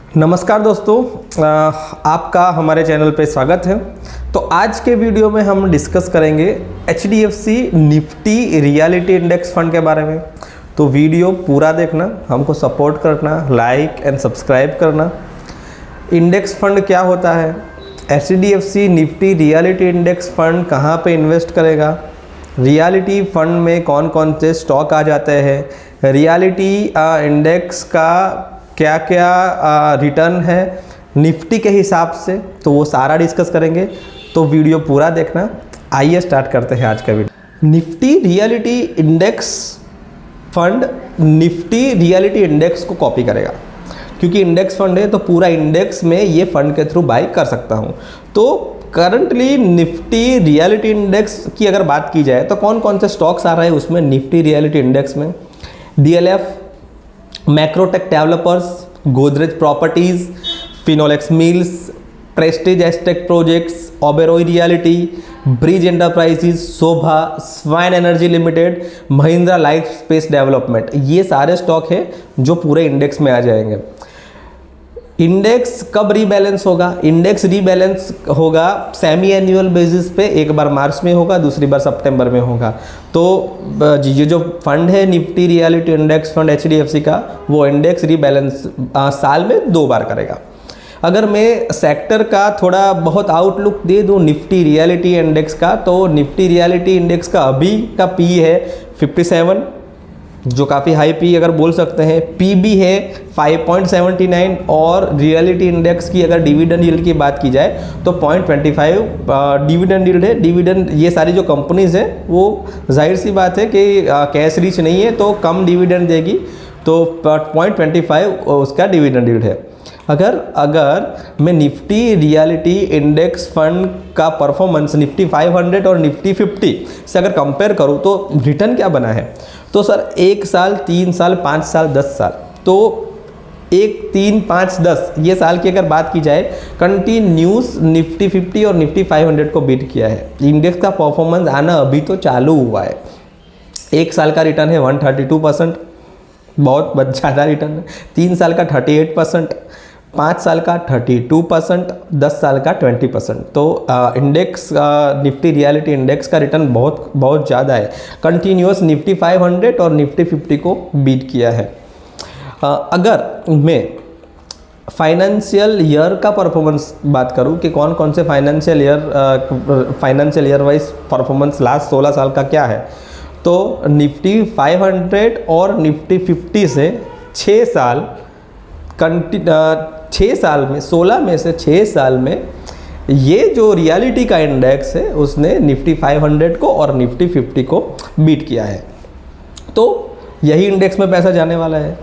नमस्कार दोस्तों, आपका हमारे चैनल पे स्वागत है। तो आज के वीडियो में हम डिस्कस करेंगे HDFC Nifty Realty index fund के बारे में। तो वीडियो पूरा देखना, हमको सपोर्ट करना, लाइक एंड सब्सक्राइब करना। इंडेक्स फंड क्या होता है, HDFC Nifty Realty index fund कहाँ पे इन्वेस्ट करेगा, रियलिटी फंड में कौन कौन से स्टॉक आ जाते हैं, रियलिटी इंडेक्स का क्या क्या रिटर्न है निफ्टी के हिसाब से, तो वो सारा डिस्कस करेंगे। तो वीडियो पूरा देखना। आइए स्टार्ट करते हैं आज का video. Nifty Realty index fund Nifty Realty index को कॉपी करेगा, क्योंकि इंडेक्स फंड है तो पूरा इंडेक्स में ये फंड के थ्रू बाई कर सकता हूँ। तो करंटली निफ्टी रियलिटी इंडेक्स की अगर बात की जाए तो कौन कौन से स्टॉक्स आ रहे हैं उसमें निफ्टी रियलिटी इंडेक्स में, DLF, Macrotech Developers, Godrej Properties, Finolex Mills, Prestige Estates Projects, Oberoi Realty, Brigade Enterprises, Sobha, Swan Energy Limited, Mahindra Lifespace development, ये सारे स्टॉक हैं जो पूरे इंडेक्स में आ जाएंगे। इंडेक्स कब रीबैलेंस होगा? इंडेक्स रीबैलेंस होगा सेमी एनुअल बेसिस पे, एक बार मार्च में होगा, दूसरी बार सितंबर में होगा। तो ये जो फंड है Nifty Realty index fund HDFC का, वो इंडेक्स रीबैलेंस साल में 2 बार करेगा। अगर मैं सेक्टर का थोड़ा बहुत आउटलुक दे दूँ निफ्टी रियलिटी इंडेक्स का, तो निफ्टी रियलिटी इंडेक्स का अभी का पी है 57, जो काफ़ी हाई पी अगर बोल सकते हैं। पीबी है 5.79 और रियलिटी इंडेक्स की अगर डिविडेंड यील्ड की बात की जाए तो 0.25 डिविडेंड यील्ड है। डिविडेंड, ये सारी जो कंपनीज़ है वो जाहिर सी बात है कि कैश रिच नहीं है तो कम डिविडेंड देगी, तो 0.25 उसका डिविडेंड यील्ड है। अगर मैं निफ्टी रियलिटी इंडेक्स फंड का परफॉर्मेंस निफ्टी 500 और निफ्टी 50 से अगर कंपेयर करूँ तो रिटर्न क्या बना है, तो सर 1 साल, 3 साल, 5 साल, 10 साल, तो 1, 3, 5, 10 ये साल की अगर बात की जाए, कंटिन्यूस निफ्टी 50 और निफ्टी 500 को बीट किया है। इंडेक्स का परफॉर्मेंस आना अभी तो चालू हुआ है। 1 साल का रिटर्न है 132%, बहुत ज़्यादा रिटर्न है। 3 साल का 38%, 5 साल का 32%, 10 साल का 20%। तो इंडेक्स निफ्टी रियलिटी इंडेक्स का रिटर्न बहुत ज़्यादा है। कंटिन्यूस निफ्टी 500 और निफ्टी 50 को बीट किया है। अगर मैं फाइनेंशियल ईयर का परफॉर्मेंस बात करूं कि कौन कौन से financial year wise performance last 16 साल का क्या है, तो निफ्टी 500 और निफ्टी 50 से 6 साल 6 साल में, 16 में से 6 साल में ये जो रियलिटी का इंडेक्स है उसने निफ्टी 500 को और निफ्टी 50 को बीट किया है। तो यही इंडेक्स में पैसा जाने वाला है।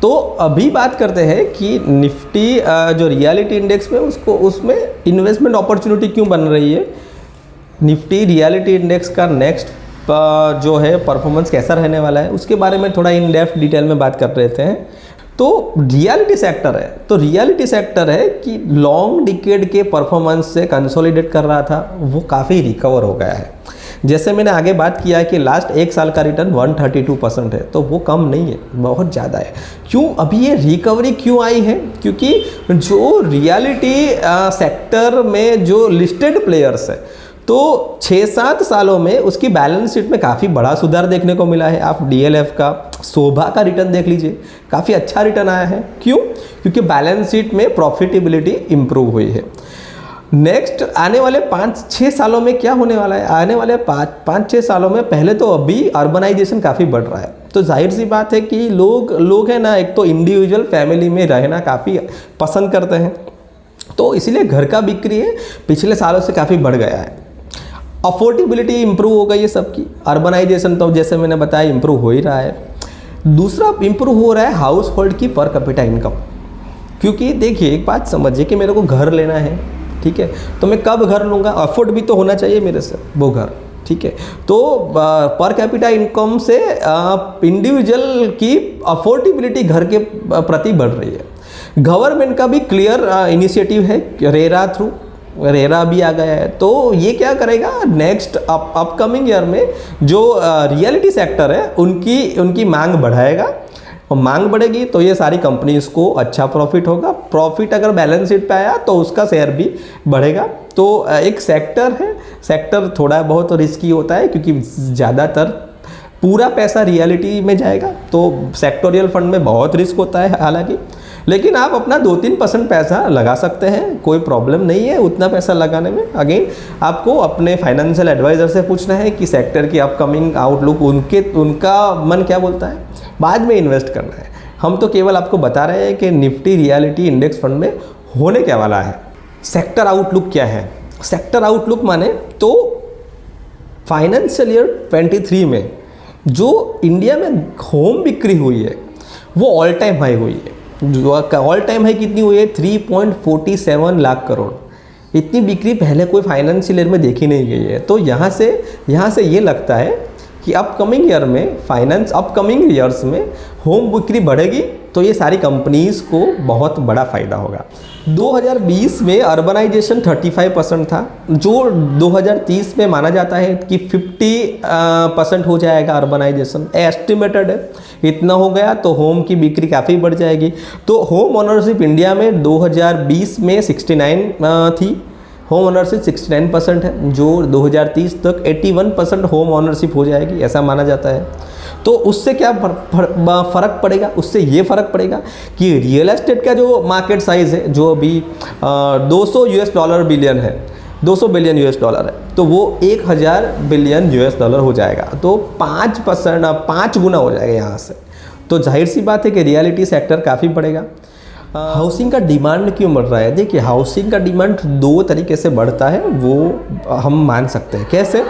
तो अभी बात करते हैं कि निफ्टी जो रियलिटी इंडेक्स में उसमें इन्वेस्टमेंट अपॉर्चुनिटी क्यों बन रही है, निफ्टी रियलिटी इंडेक्स का नेक्स्ट जो है परफॉर्मेंस कैसा रहने वाला है, उसके बारे में थोड़ा इन डेप्थ डिटेल में बात कर रहे थे। तो रियलिटी सेक्टर है, तो रियलिटी सेक्टर है कि लॉन्ग डिकेड के परफॉर्मेंस से कंसोलिडेट कर रहा था, वो काफ़ी रिकवर हो गया है। जैसे मैंने आगे बात किया है कि लास्ट 1 साल का रिटर्न 132% है, तो वो कम नहीं है, बहुत ज़्यादा है। क्यों अभी ये रिकवरी क्यों आई है? क्योंकि जो रियलिटी सेक्टर में जो लिस्टेड प्लेयर्स है, तो 6-7 सालों में उसकी बैलेंस शीट में काफ़ी बड़ा सुधार देखने को मिला है। आप DLF का, शोभा का रिटर्न देख लीजिए, काफ़ी अच्छा रिटर्न आया है। क्यों? क्योंकि बैलेंस शीट में प्रॉफिटेबिलिटी इंप्रूव हुई है। नेक्स्ट आने वाले 5-6 सालों में क्या होने वाला है? आने वाले 5-6 सालों में पहले तो अभी अर्बनाइजेशन काफ़ी बढ़ रहा है, तो जाहिर सी बात है कि लोग है ना, एक तो इंडिविजुअल फैमिली में रहना काफ़ी पसंद करते हैं, तो इसीलिए घर का बिक्री है पिछले सालों से काफ़ी बढ़ गया है। अफोर्डेबिलिटी इंप्रूव हो गई है सबकी। अर्बनाइजेशन तो जैसे मैंने बताया इंप्रूव हो ही रहा है। दूसरा इंप्रूव हो रहा है हाउस होल्ड की पर कैपिटा इनकम, क्योंकि देखिए एक बात समझिए कि मेरे को घर लेना है, ठीक है, तो मैं कब घर लूँगा, अफोर्ड भी तो होना चाहिए मेरे से वो घर, ठीक है। तो पर कैपिटा इनकम से इंडिविजुअल की अफोर्डेबिलिटी घर के प्रति बढ़ रही है। गवर्नमेंट का भी क्लियर इनिशिएटिव है, रेरा थ्रू रेरा भी आ गया है। तो ये क्या करेगा, नेक्स्ट अपकमिंग ईयर में जो रियलिटी सेक्टर है उनकी मांग बढ़ाएगा, और मांग बढ़ेगी तो ये सारी कंपनीज को अच्छा प्रॉफिट होगा। प्रॉफिट अगर बैलेंस शीट पे आया तो उसका शेयर भी बढ़ेगा। तो एक सेक्टर है, सेक्टर थोड़ा बहुत रिस्की होता है क्योंकि ज़्यादातर पूरा पैसा रियलिटी में जाएगा, तो सेक्टोरियल फंड में बहुत रिस्क होता है हालांकि, लेकिन आप अपना 2-3% पैसा लगा सकते हैं, कोई प्रॉब्लम नहीं है उतना पैसा लगाने में। अगेन आपको अपने फाइनेंशियल एडवाइज़र से पूछना है कि सेक्टर की अपकमिंग आउटलुक उनका मन क्या बोलता है, बाद में इन्वेस्ट करना है। हम तो केवल आपको बता रहे हैं कि निफ्टी रियलिटी इंडेक्स फंड में होने क्या वाला है। सेक्टर आउटलुक क्या है? सेक्टर आउटलुक माने तो फाइनेंशियल ईयर 23 में जो इंडिया में होम बिक्री हुई है वो ऑल टाइम हाई हुई है। जो ऑल टाइम हाई कितनी हुई है? 3.47 लाख करोड़। इतनी बिक्री पहले कोई फाइनेंशियल ईयर में देखी नहीं गई है। तो यहाँ से ये लगता है कि अपकमिंग ईयर्स में होम बिक्री बढ़ेगी तो ये सारी कंपनीज़ को बहुत बड़ा फ़ायदा होगा। 2020 में अर्बनाइजेशन 35% था, जो 2030 में माना जाता है कि 50% हो जाएगा अर्बनाइजेशन, एस्टिमेटेड है। इतना हो गया तो होम की बिक्री काफ़ी बढ़ जाएगी। तो होम ओनरशिप इंडिया में 2020 में 69 थी, होम ओनरशिप 69% है, जो 2030 तक 81% होम ओनरशिप हो जाएगी ऐसा माना जाता है। तो उससे क्या फ़र्क पड़ेगा? उससे ये फ़र्क पड़ेगा कि रियल एस्टेट का जो मार्केट साइज़ है, जो अभी $200 बिलियन है, $200 बिलियन है, तो वो 1000 बिलियन $, हो जाएगा। तो 5 गुना हो जाएगा यहाँ से। तो जाहिर सी बात है कि रियलिटी सेक्टर काफ़ी बढ़ेगा। हाउसिंग का डिमांड क्यों बढ़ रहा है? देखिए, हाउसिंग का डिमांड 2 तरीके से बढ़ता है, वो हम मान सकते हैं। कैसे?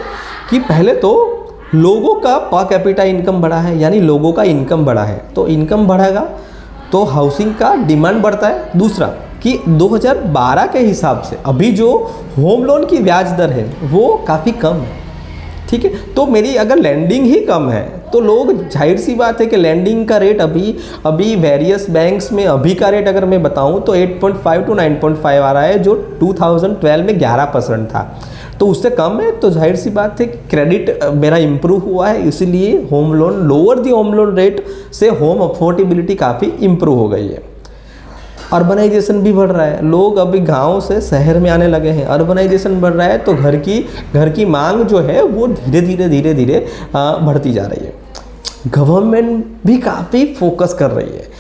कि पहले तो लोगों का पर कैपिटा इनकम बढ़ा है, यानी लोगों का इनकम बढ़ा है, तो इनकम बढ़ेगा तो हाउसिंग का डिमांड बढ़ता है। दूसरा कि 2012 के हिसाब से अभी जो होम लोन की ब्याज दर है वो काफ़ी कम है, ठीक है। तो मेरी अगर लैंडिंग ही कम है तो लोग, जाहिर सी बात है कि लैंडिंग का रेट अभी वेरियस बैंक्स में अभी का रेट अगर मैं बताऊं तो 8.5 to 9.5 आ रहा है, जो 2012 में 11% था, तो उससे कम है। तो जाहिर सी बात है कि क्रेडिट मेरा इम्प्रूव हुआ है, इसीलिए home loan, lower the home loan rate से होम अफोर्डेबिलिटी काफ़ी इम्प्रूव हो गई है। अर्बनाइजेशन भी बढ़ रहा है, लोग अभी गांव से शहर में आने लगे हैं, अर्बनाइजेशन बढ़ रहा है तो घर की मांग जो है वो धीरे धीरे बढ़ती जा रही है। गवर्नमेंट भी काफ़ी फोकस कर रही है।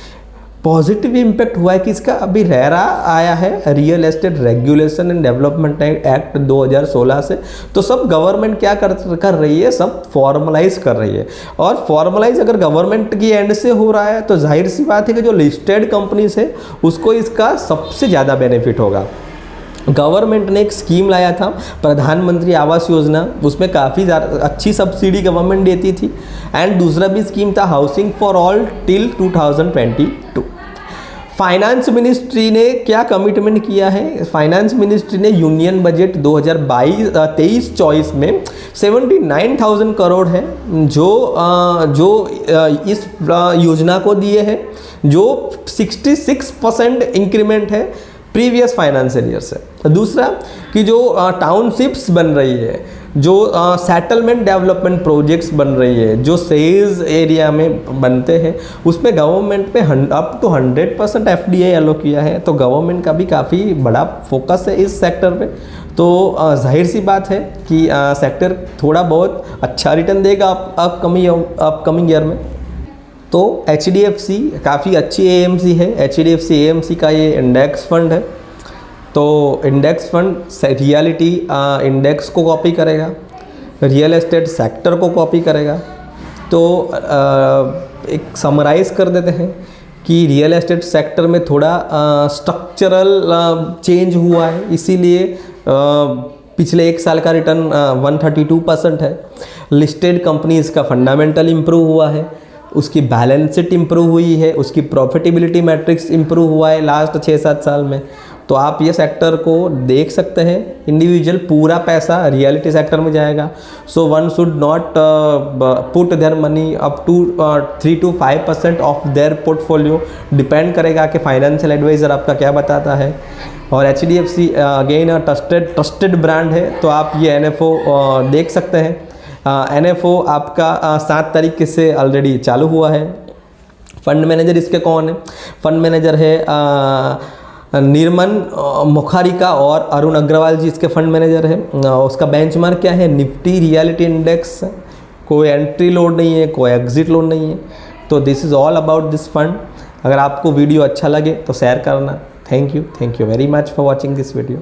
पॉजिटिव इम्पैक्ट हुआ है कि इसका अभी रेरा आया है, real estate regulation and development act 2016 से। तो सब गवर्नमेंट क्या कर रही है, सब फॉर्मलाइज कर रही है। और फॉर्मलाइज अगर गवर्नमेंट की एंड से हो रहा है तो जाहिर सी बात है कि जो लिस्टेड कंपनीज है उसको इसका सबसे ज़्यादा बेनिफिट होगा। गवर्नमेंट ने एक स्कीम लाया था, प्रधानमंत्री आवास योजना, उसमें काफ़ी ज़्यादा अच्छी सब्सिडी गवर्नमेंट देती थी। एंड दूसरा भी स्कीम था housing for all till 2022। Finance ministry ने क्या कमिटमेंट किया है? फाइनेंस मिनिस्ट्री ने यूनियन बजट 2023-24 में 79,000 करोड़ है जो इस योजना को दिए हैं, जो 66% इंक्रीमेंट है प्रीवियस फाइनेंशियल ईयर से। दूसरा कि जो टाउनशिप्स बन रही है, जो सेटलमेंट डेवलपमेंट प्रोजेक्ट्स बन रही है, जो सेज एरिया में बनते हैं, उसमें गवर्नमेंट पे अप टू 100% FDI एलोक किया है। तो गवर्नमेंट का भी काफ़ी बड़ा फोकस है इस सेक्टर पे। तो जाहिर सी बात है कि सेक्टर थोड़ा बहुत अच्छा रिटर्न देगा अपकमिंग ईयर में। तो HDFC काफ़ी अच्छी AMC है। HDFC AMC का ये इंडेक्स फंड है। तो इंडेक्स फंड रियलिटी इंडेक्स को कॉपी करेगा, रियल एस्टेट सेक्टर को कॉपी करेगा। तो एक समराइज़ कर देते हैं कि रियल एस्टेट सेक्टर में थोड़ा स्ट्रक्चरल चेंज हुआ है, इसीलिए पिछले 1 साल का रिटर्न 132% है। लिस्टेड कंपनीज़ का फंडामेंटल इम्प्रूव हुआ है, उसकी बैलेंस शीट इम्प्रूव हुई है, उसकी प्रॉफिटेबिलिटी मैट्रिक्स इम्प्रूव हुआ है लास्ट 6-7 साल में। तो आप ये सेक्टर को देख सकते हैं। इंडिविजुअल पूरा पैसा रियलिटी सेक्टर में जाएगा। So one should not put their money up to 3 to 5% of their portfolio. Depend करेगा कि फाइनेंशियल एडवाइज़र आपका क्या बताता है। और HDFC अगेन ट्रस्टेड ब्रांड है, तो आप ये NFO देख सकते हैं। NFO आपका 7 तारीख से ऑलरेडी चालू हुआ है। फंड मैनेजर इसके कौन है? फंड मैनेजर है निर्मल मुखारिका और अरुण अग्रवाल जी इसके फंड मैनेजर है। उसका बेंचमार्क क्या है? Nifty Realty index. कोई एंट्री लोड नहीं है, कोई एग्जिट लोड नहीं है। तो this is all about this fund. अगर आपको वीडियो अच्छा लगे तो शेयर करना। Thank you very much for watching this video.